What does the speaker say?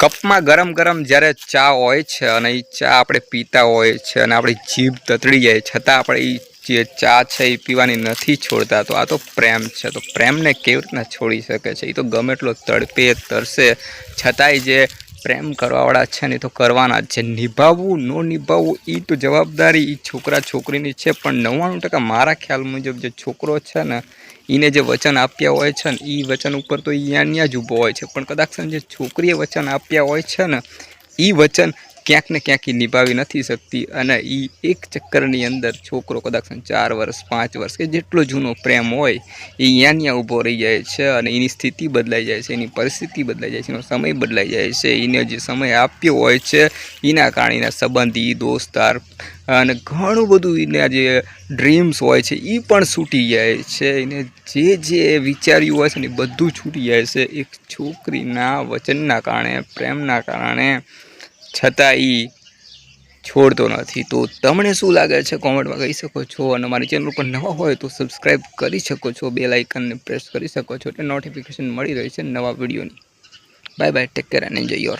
કપમાં ગરમ ગરમ જ્યારે ચા હોય છે અને એ ચા આપણે પીતા હોય છે અને આપણી જીભ તતડી જાય છતાં આપણે એ જે ચા છે એ પીવાની નથી છોડતા, તો આ તો પ્રેમ છે. તો પ્રેમને કેવી રીતના છોડી શકે છે? એ તો ગમે એટલો તડપે તરસે છતાંય જે પ્રેમ કરવાવાળા છે ને એ તો કરવાના જ છે. નિભાવવું ન નિભાવવું એ તો જવાબદારી એ છોકરા છોકરીની છે, પણ 99% મારા ખ્યાલ મુજબ જે છોકરો છે ને એને જે વચન આપ્યા હોય છે ને એ વચન ઉપર તો અહીંયા જ ઊભો હોય છે, પણ કદાચ જે છોકરીએ વચન આપ્યા હોય છે ને એ વચન ક્યાંક ને ક્યાંક એ નિભાવી નથી શકતી, અને એ એક ચક્કરની અંદર છોકરો કદાચ 4 વર્ષ 5 વર્ષ કે જેટલો જૂનો પ્રેમ હોય એ અહીંયા ઊભો રહી જાય છે, અને એની સ્થિતિ બદલાઈ જાય છે, એની પરિસ્થિતિ બદલાઈ જાય છે, એનો સમય બદલાઈ જાય છે. એને જે સમય આપ્યો હોય છે એના કારણે એના સંબંધી દોસ્તાર અને ઘણું બધું એના જે ડ્રીમ્સ હોય છે એ પણ છૂટી જાય છે. એને જે વિચાર્યું હોય છે ને એ બધું છૂટી જાય છે એક છોકરીના વચનના કારણે, પ્રેમના કારણે, છતાં એ છોડતો નથી. તો તમને શું લાગે છે કોમેન્ટમાં કહી શકો છો, અને મારી ચેનલ પર નવા હોય તો સબસ્ક્રાઈબ કરી શકો છો, બેલ આઇકનને પ્રેસ કરી શકો છો એટલે નોટિફિકેશન મળી રહી છે નવા વિડીયોની. Bye bye, take care and enjoy your